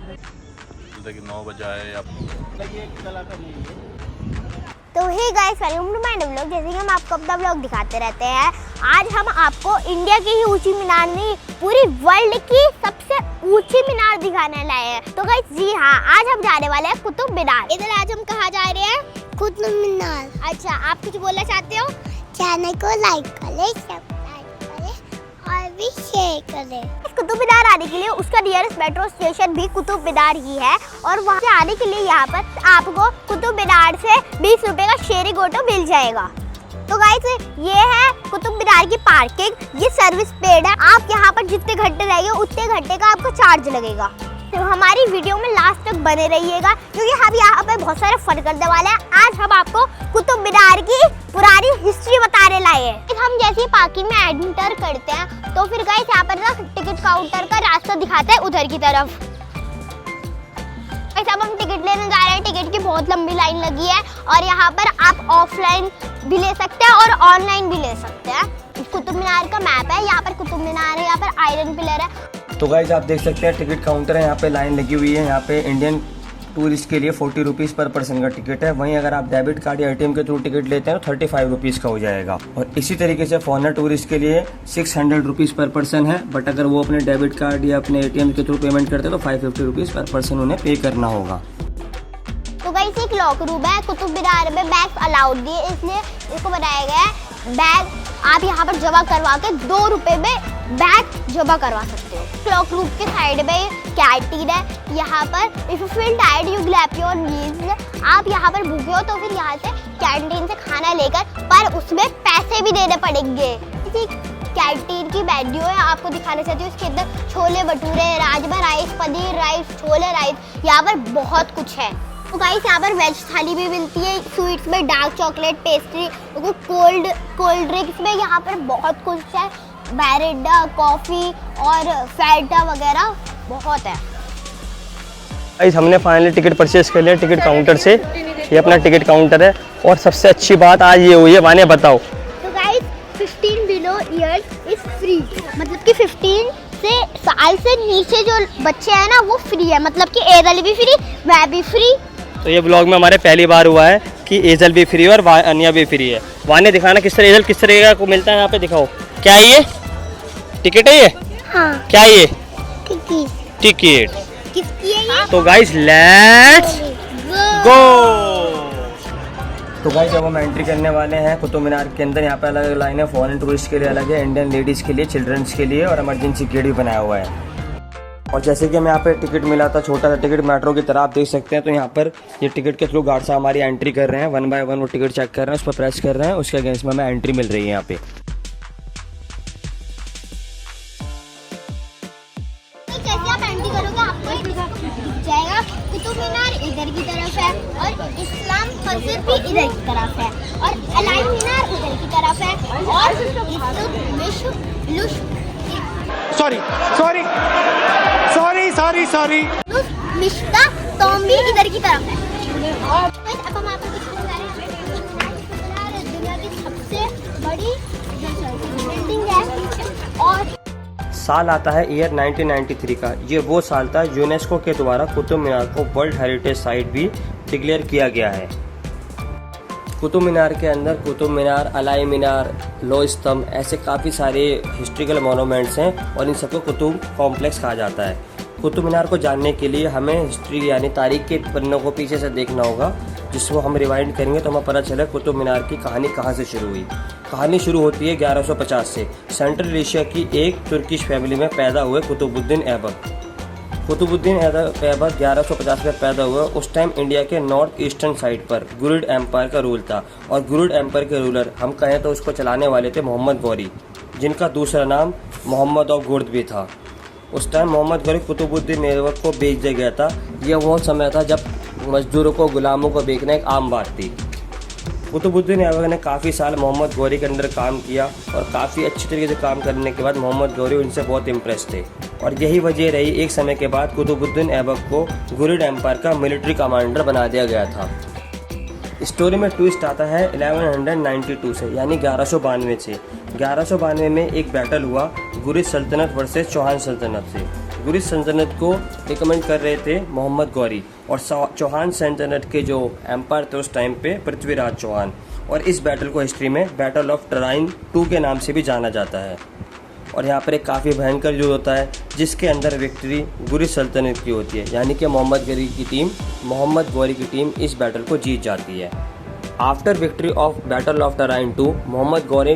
9 बजे आए या तो hey guys, welcome to my vlog. जैसे कि हम आपको अपना व्लॉग दिखाते रहते हैं, आज हम आपको इंडिया की ही ऊंची मीनार नहीं, पूरी वर्ल्ड की सबसे ऊंची मीनार दिखाने लाए हैं। तो गाइस जी हाँ, आज हम जाने वाले हैं कुतुब मीनार। इधर आज हम कहाँ जा रहे हैं? कुतुब मीनार। अच्छा, आप कुछ बोलना चाहते हो? चैनल को लाइक करें, सब्सक्राइब करें और भी शेयर करें। इस कुतुब मीनार आने के लिए उसका नियरेस्ट मेट्रो स्टेशन भी कुतुब मीनार ही है, और वहाँ से आने के लिए यहाँ पर आपको कुतुब मीनार से 20 रुपए का शेयरिंग ऑटो मिल जाएगा। तो गाइस, ये है कुतुब मीनार की पार्किंग। ये सर्विस पेड है। आप यहाँ पर जितने घंटे रहेंगे उतने घंटे का आपको चार्ज लगेगा। तो हमारी वीडियो में लास्ट तक बने रहिएगा, क्योंकि हम यहाँ पे बहुत सारे फन करने वाले हैं। आज हम आपको कुतुब मीनार की पुरानी हिस्ट्री बताने लाए हैं। हम जैसे पार्किंग में एंटर करते हैं तो फिर गाइस यहाँ पर ना टिकट काउंटर का रास्ता दिखाता है उधर की तरफ। अब हम टिकट लेने जा रहे हैं। टिकट की बहुत लंबी लाइन लगी है, और यहाँ पर आप ऑफलाइन भी ले सकते हैं और ऑनलाइन भी ले सकते हैं। कुतुब मीनार का मैप है। यहाँ पर कुतुब मीनार है, यहाँ पर आयरन पिलर है। तो गाइस, आप देख सकते हैं टिकट काउंटर है, यहाँ पे लाइन लगी हुई है। यहाँ पे इंडियन टूरिस्ट के लिए 40 रुपीज़ पर पर्सन का टिकट है। वहीं अगर आप डेबिट कार्ड या एटीएम के थ्रू टिकट लेते हैं तो 35 रुपीज़ का हो जाएगा। और इसी तरीके से फॉरेनर टूरिस्ट के लिए 600 रुपीज़ पर पर्सन है, बट अगर वो अपने डेबिट कार्ड या अपने एटीएम के थ्रू पेमेंट करते हैं तो 550 रुपीज़ पर पर्सन उन्हें पे करना होगा। तो गाइस, एक लॉक रूम है। कुतुब मीनार में बैग अलाउड नहीं है, इसलिए इसको बनाया गया है। बैग आप यहाँ पर जमा करवा के 2 रुपए में बैग जमा करवा सकते हो। क्लॉक रूम के साइड में कैंटीन है। यहाँ पर if you feel tired you grab your meals. आप यहाँ पर भूखे हो तो फिर यहाँ से कैंटीन से खाना लेकर, पर उसमें पैसे भी देने पड़ेंगे। इसी कैंटीन की मेन्यू है, आपको दिखाना चाहती हूँ। इसके अंदर chole bhature, rajma rice, paneer rice, chole rice, यहाँ पर बहुत कुछ है। तो गाइस, यहाँ पर वेज थाली भी मिलती है। स्वीट्स में dark chocolate, pastry, cold drinks में यहाँ पर बहुत कुछ है। बैरिडा, कॉफ़ी और फैंटा वगैरह बहुत है। गाइस, हमने फाइनली टिकट परचेज कर लिया टिकट काउंटर से। ये अपना टिकट काउंटर है, और सबसे अच्छी बात आज ये हुई है, वाने बताओ। तो guys, 15 below years is free, मतलब कि 15 साल से नीचे जो बच्चे हैं ना वो फ्री है, मतलब कि एजल भी फ्री, वह भी फ्री। तो ये ब्लॉग में हमारे पहली बार हुआ है कि एजल भी फ्री और वानिया भी फ्री है। वाने दिखाना किस तरह एजल किस तरह को मिलता है, यहाँ पे दिखाओ। क्या है ये? टिकट है ये? हाँ। क्या ये? टिकट। किसकी है ये? तो गाइस, लेट्स गो। तो गाइस, अब हम एंट्री करने वाले हैं कुतुब मीनार के अंदर। यहाँ पे अलग अलग लाइन है। फॉरेन टूरिस्ट के लिए अलग है, इंडियन लेडीज़ के लिए, चिल्ड्रंस के लिए, और इमरजेंसी गेट भी बनाया हुआ है। और जैसे कि हमें यहाँ पे टिकट मिला था, छोटा सा टिकट मेट्रो की तरह, आप देख सकते हैं। तो यहाँ पर ये टिकट के थ्रू गार्ड साहब हमारी एंट्री कर रहे हैं। 1 बाय 1 वो टिकट चेक कर रहे हैं, उस पर प्रेस कर रहे हैं, उसके अगेंस्ट में हमें एंट्री मिल रही है यहाँ पे। जैसे आप एंट्री करोगे आपको दिख जाएगा कुतुब मीनार इधर की तरफ है, और इस्लाम मस्जिद भी इधर की तरफ है, और अलाई मीनार उधर की तरफ है, और मिश्ता टॉम भी इधर की तरफ है। अब हम आपको दिखाने जा रहे हैं दुनिया की सबसे बड़ी बिल्डिंग है, और साल आता है ईयर 1993 का। ये वो साल था यूनेस्को के द्वारा कुतुब मीनार को वर्ल्ड हेरिटेज साइट भी डिक्लेयर किया गया है। कुतुब मीनार के अंदर कुतुब मीनार, अलाई मीनार, लो स्तंभ, ऐसे काफ़ी सारे हिस्ट्रिकल मोनूमेंट्स हैं, और इन सबको कुतुब कॉम्प्लेक्स कहा जाता है। कुतुब मीनार को जानने के लिए हमें हिस्ट्री यानी तारीख के पन्नों को पीछे से देखना होगा, जिसको हम रिवाइंड करेंगे तो हमें पता चले कुतुब मीनार की कहानी कहाँ से शुरू हुई। कहानी शुरू होती है 1150 से। सेंट्रल एशिया की एक तुर्किश फैमिली में पैदा हुए कुतुबुद्दीन ऐबक। कुतुबुद्दीन ऐबक 1150 में पैदा हुए। उस टाइम इंडिया के नॉर्थ ईस्टर्न साइड पर गुरिड एम्पायर का रूल था, और गुरिड एम्पायर के रूलर हम कहें तो उसको चलाने वाले थे मोहम्मद गौरी, जिनका दूसरा नाम मोहम्मद ऑफ गुर्द भी था। उस टाइम मोहम्मद गौरी कुतुबुद्दीन ऐबक को बेच दिया गया था। यह वो समय था जब मजदूरों को, गुलामों को बेचना एक आम बात थी। कुतुबुद्दीन ऐबक ने काफ़ी साल मोहम्मद गौरी के अंदर काम किया, और काफ़ी अच्छी तरीके से काम करने के बाद मोहम्मद गौरी उनसे बहुत इम्प्रेस थे, और यही वजह रही एक समय के बाद कुतुबुद्दीन ऐबक को गुरिड एम्पायर का मिलिट्री कमांडर बना दिया गया था। स्टोरी में ट्विस्ट आता है 1192 से, यानी 1192 से। 1192 में एक बैटल हुआ गुरिद सल्तनत वर्सेस चौहान सल्तनत से। गुरिद सल्तनत को रिकमेंड कर रहे थे मोहम्मद गौरी, और चौहान सल्तनत के जो एम्पायर थे उस टाइम पे पृथ्वीराज चौहान। और इस बैटल को हिस्ट्री में बैटल ऑफ टराइन 2 के नाम से भी जाना जाता है। और यहाँ पर एक काफ़ी भयंकर युद्ध होता है जिसके अंदर विक्ट्री गुरिद सल्तनत की होती है, यानी कि मोहम्मद गौरी की टीम इस बैटल को जीत जाती है। After victory of battle of Tarain 2, Mohammad Ghori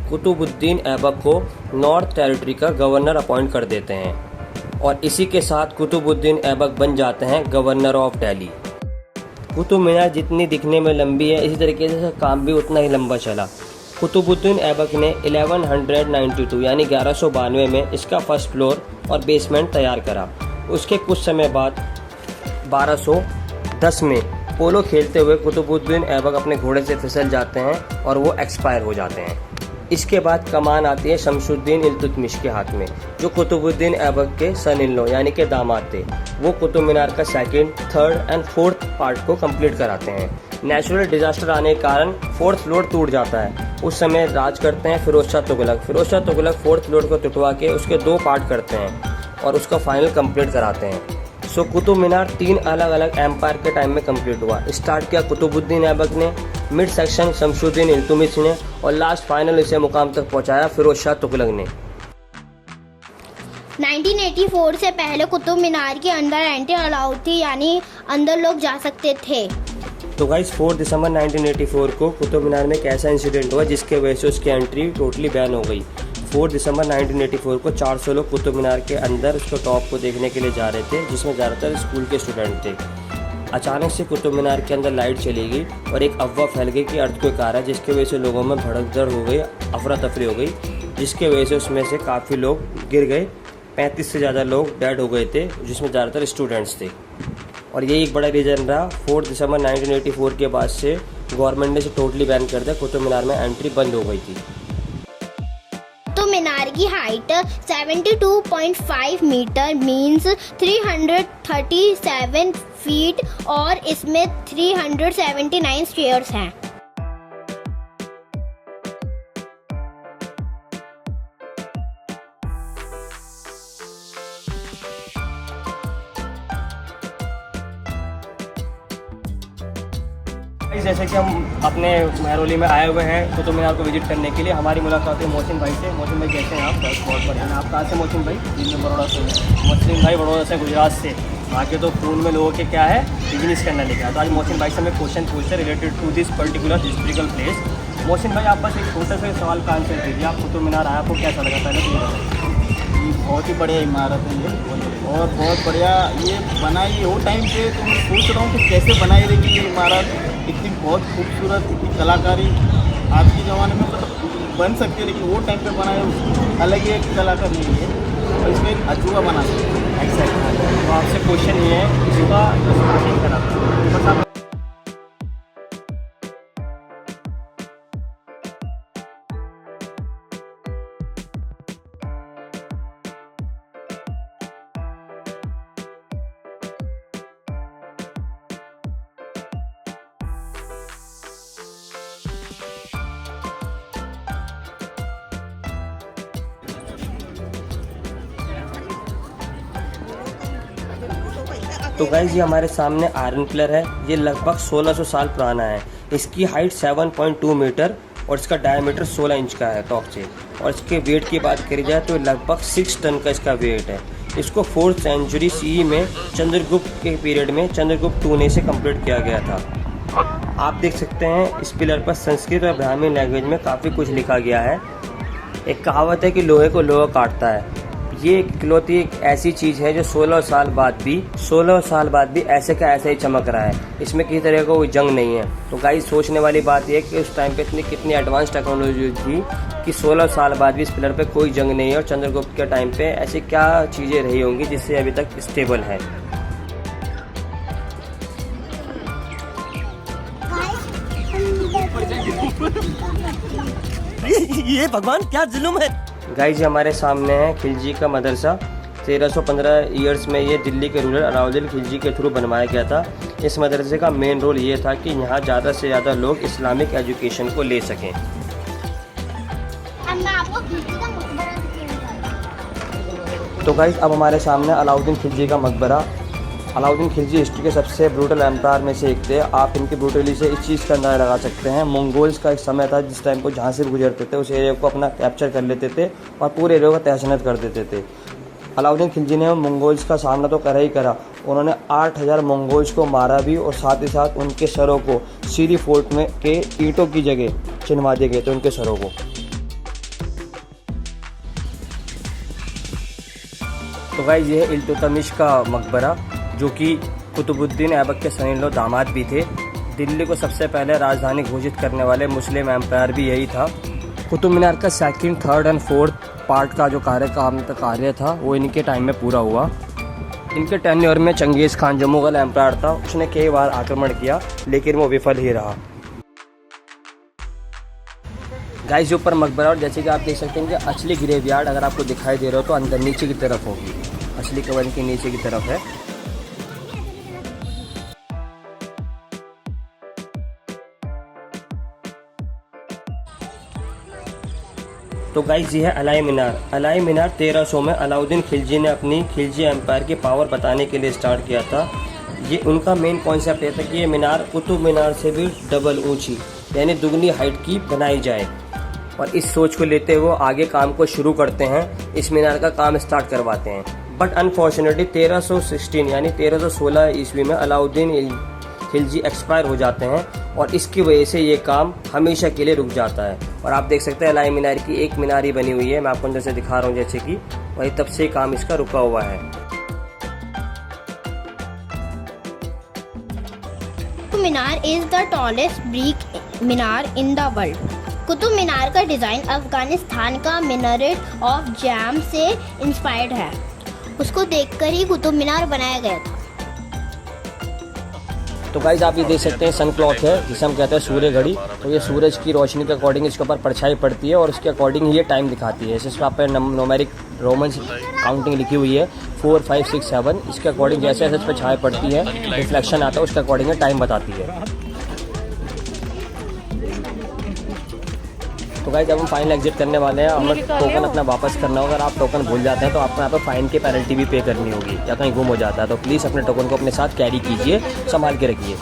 Qutbuddin Aibak को नॉर्थ टेरिटरी का गवर्नर अपॉइंट कर देते हैं और इसी के साथ कुतुबुद्दीन ऐबक बन जाते हैं गवर्नर ऑफ दिल्ली। कुतुब मीनार जितनी दिखने में लंबी है, इसी तरीके से काम भी उतना ही लंबा चला। कुतुबुद्दीन ऐबक ने 1192 यानी 1192 में इसका फर्स्ट फ्लोर और बेसमेंट तैयार करा। उसके कुछ समय बाद 1210 में पोलो खेलते हुए कुतुबुद्दीन ऐबक अपने घोड़े से फिसल जाते हैं और वो एक्सपायर हो जाते हैं। इसके बाद कमान आती है शमशुद्दीन इल्तुतमिश के हाथ में, जो कुतुबुद्दीन ऐबक के सन इन लॉ यानी के दामाद थे। वो कुतुब मीनार का 2nd, 3rd and 4th part को कंप्लीट कराते हैं। नेचुरल डिजास्टर आने के कारण 4th फ्लोर टूट जाता है। उस समय राज करते हैं फिरोज शाह तुगलक 4th फ्लोर को टुटवा के उसके 2 पार्ट करते हैं और उसका फाइनल कंप्लीट कराते हैं। सो कुतुब मीनार 3 अलग अलग एम्पायर के टाइम में कंप्लीट हुआ। स्टार्ट किया कुतुबुद्दीन ऐबक ने, मिड सेक्शन शमशुद्दीन इल्तुतमिश ने और लास्ट फाइनल इसे मुकाम तक पहुंचाया फिरोज शाह तुगलक ने। 1984 से पहले कुतुब मीनार के अंदर एंट्री अलाउड थी, यानी अंदर लोग जा सकते थे। तो गाइस 4 दिसंबर 1984 को कुतुब मीनार में एक ऐसा इंसिडेंट हुआ जिसके वजह से उसकी एंट्री टोटली बैन हो गई। 4 दिसंबर 1984 को 400 लोग कुतुब मीनार के अंदर उसको टॉप को देखने के लिए जा रहे थे, जिसमें ज़्यादातर स्कूल के स्टूडेंट थे। अचानक से कुतुब मीनार के अंदर लाइट चली गई और एक अफवाह फैल गई कि अर्थक्वेक आ रहा है, जिसकी वजह से लोगों में भड़कदड़ हो गई, अफरा तफरी हो गई, जिसकी वजह से उसमें से काफ़ी लोग गिर गए। 35 से ज़्यादा लोग डेड हो गए थे, जिसमें ज़्यादातर स्टूडेंट्स थे। और यही एक बड़ा रीज़न रहा 4 दिसंबर 1984 के बाद से गवर्नमेंट ने इसे टोटली बैन कर दिया, कुतुब मीनार में एंट्री बंद हो गई थी। तो मीनार की हाइट 72.5 मीटर मीन्स 337 फीट और इसमें 379 स्टेयर्स हैं। जैसे कि हम अपने महरौली में आए हुए हैं कुतुब मीनार को विजिट करने के लिए, हमारी मुलाकात है मोहसिन भाई से। मोहसिन भाई कैसे हैं आप? बहुत बढ़िया। आप कहाँ से मोहसिन भाई? मैं बड़ौदा से हूँ। मोहसिन भाई बड़ौदा से, गुजरात से। आगे तो खून में लोगों के क्या है, बिजनेस करना लेके आया। तो आज मोहसिन भाई से हमें क्वेश्चन पूछते हैं related to this particular historical place. Mohsin भाई, आप बस एक छोटा सा सवाल का आंसर दीजिए। आप कुतुब मीनार आया, आपको कैसा लगा? पहले तो ये बताइए। बहुत ही बढ़िया इमारत है ये, और बहुत बढ़िया ये बनाई हो टाइम पे। तो मैं सोच रहा हूँ कि कैसे बनाई रहेगी ये इमारत, इतनी बहुत खूबसूरत, इतनी कलाकारी आज के ज़माने में मतलब बन सकती है, लेकिन वो टाइम पे बनाए अलग ही एक कलाकार नहीं है और इसमें एक अजूबा बना सकते हैं। एक्सैक्टली। तो आपसे क्वेश्चन ये है, इसका स्टार्टिंग करा बस आप तो गाइज ये हमारे सामने आयरन पिलर है। ये लगभग 1600 साल पुराना है। इसकी हाइट 7.2 मीटर और इसका डायमीटर 16 इंच का है टॉप से। और इसके वेट की बात करी जाए तो लगभग 6 टन का इसका वेट है। इसको 4th सेंचुरी CE में चंद्रगुप्त के पीरियड में चंद्रगुप्त II ने से कंप्लीट किया गया था। आप देख सकते हैं इस पिलर पर संस्कृत और ब्राह्मी लैंग्वेज में काफ़ी कुछ लिखा गया है। एक कहावत है कि लोहे को लोहा काटता है। ये इकलौती एक ऐसी चीज़ है जो 16 साल बाद भी ऐसे का ऐसा ही चमक रहा है। इसमें किसी तरह का कोई जंग नहीं है। तो गाइस सोचने वाली बात यह है कि उस टाइम पे कितनी एडवांस टेक्नोलॉजी थी कि 16 साल बाद भी इस पिलर पे कोई जंग नहीं है। और चंद्रगुप्त के टाइम पे ऐसी क्या चीज़ें रही होंगी जिससे अभी तक स्टेबल है। ये भगवान क्या जुल्म है। गाइस ये हमारे सामने है खिलजी का मदरसा। 1315 ईयर्स में ये दिल्ली के रूलर अलाउद्दीन खिलजी के थ्रू बनवाया गया था। इस मदरसे का मेन रोल ये था कि यहाँ ज़्यादा से ज़्यादा लोग इस्लामिक एजुकेशन को ले सकें। तो गाइस अब हमारे सामने अलाउद्दीन खिलजी का मकबरा। अलाउद्दीन खिलजी हिस्ट्री के सबसे ब्रूटल एम्पायर में से एक थे। आप इनकी ब्रूटली से इस चीज़ का अंदाजा लगा सकते हैं। मंगोल्स का एक समय था जिस टाइम को जहाँ से गुजरते थे उस एरिया को अपना कैप्चर कर लेते थे और पूरे एरिया को तहस-नहस कर देते थे। अलाउद्दीन खिलजी ने मंगोल्स का सामना तो करा ही करा, उन्होंने 8000 मंगोल्स को मारा भी और साथ ही साथ उनके सरों को सीरी फोर्ट में के ईंटों की जगह चिनवा दिए गए थे उनके सरों को। तो गाइस ये है इल्तुतमिश का मकबरा जो कि कुतुबुद्दीन ऐबक के सन-इन-लॉ दामाद भी थे। दिल्ली को सबसे पहले राजधानी घोषित करने वाले मुस्लिम एम्पायर भी यही था। कुतुब मीनार का second, third and fourth part का जो कार्य था वो इनके टाइम में पूरा हुआ। इनके टेन्योर में चंगेज़ खान जो मुगल एम्पायर था उसने कई बार आक्रमण किया लेकिन वो विफल ही रहा। गाइस जो ऊपर मकबरा और जैसे कि आप देख सकते हैं कि असली ग्रेवयार्ड अगर आपको दिखाई दे रहा हो तो अंदर नीचे की तरफ होगी, असली कवर के नीचे की तरफ है। तो गाइस ये है अलाई मीनार। अलाई मीनार 1300 में अलाउद्दीन खिलजी ने अपनी खिलजी एम्पायर की पावर बताने के लिए स्टार्ट किया था। ये उनका मेन कॉन्सेप्ट ये था कि ये मीनार कुतुब मीनार से भी डबल ऊंची यानी दुगनी हाइट की बनाई जाए और इस सोच को लेते हुए आगे काम को शुरू करते हैं, इस मीनार का काम स्टार्ट करवाते हैं। बट अनफॉर्चुनेटली 1316 यानी 1316 ईस्वी में अलाउद्दीन खिलजी एक्सपायर हो जाते हैं और इसकी वजह से ये काम हमेशा के लिए रुक जाता है। और आप देख सकते हैं अलाई मीनार की एक मीनार ही बनी हुई है, मैं आपको अंदर से दिखा रहा हूँ जैसे कि वही तब से काम इसका रुका हुआ है। Qutub Minar is the tallest brick minar in the world. Qutub Minar का डिज़ाइन अफगानिस्तान का मिनारेट ऑफ जैम से इंस्पायर्ड है। उसको देखकर ही कुतुब मीनार बनाया गया था। तो गाइस आप ये देख सकते हैं सन क्लॉक है जिसे हम कहते हैं सूर्य घड़ी। तो ये सूरज की रोशनी के अकॉर्डिंग इसके ऊपर परछाई पड़ती है और उसके अकॉर्डिंग ये टाइम दिखाती है। इस पर आप नोमेरिक रोमन काउंटिंग लिखी हुई है 4, 5, 6, 7। इसके अकॉर्डिंग जैसे जैसे इस पर छाया पड़ती है रिफ्लेक्शन आता है उसके अकॉर्डिंग टाइम बताती है। तो गाइस जब हम फाइनल एग्जिट करने वाले हैं, हमें टोकन अपना वापस करना होगा। अगर आप टोकन भूल जाते हैं तो आपको यहाँ पर फाइन की पेनल्टी भी पे करनी होगी या कहीं गुम हो जाता है तो प्लीज़ अपने टोकन को अपने साथ कैरी कीजिए, संभाल के रखिए।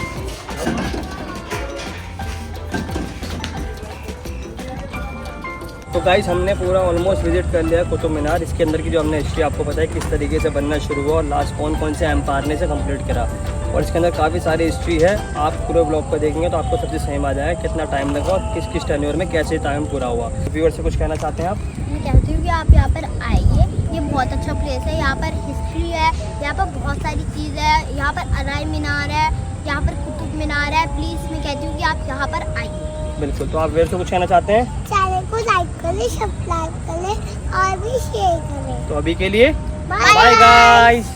तो गाइस हमने पूरा ऑलमोस्ट विजिट कर लिया कुतुब मीनार। इसके अंदर की जो हमने हिस्ट्री आपको पता है किस तरीके से बनना शुरू हुआ और लास्ट कौन से एम्पायर ने इसे कंप्लीट करा और इसके अंदर काफ़ी सारी हिस्ट्री है। आप पूरे ब्लॉग को देखेंगे तो आपको सबसे सही आ जाएगा कितना टाइम लगा और किस किस टेन्योर में कैसे टाइम पूरा हुआ। व्यूअर से कुछ कहना चाहते हैं आप? मैं कहती हूँ कि आप यहाँ पर आइए, ये बहुत अच्छा प्लेस है। यहाँ पर हिस्ट्री है, यहाँ पर बहुत सारी चीज़ है। यहाँ पर अलाई मीनार है, यहाँ पर कुतुब मीनार है। प्लीज़ मैं कहती हूँ कि आप यहाँ पर आइए। बिल्कुल। तो आप व्यूअर से कुछ कहना चाहते हैं? चैनल को लाइक करें, सब्सक्राइब करें और भी शेयर करें। तो अभी के लिए बाय बाय गाइस।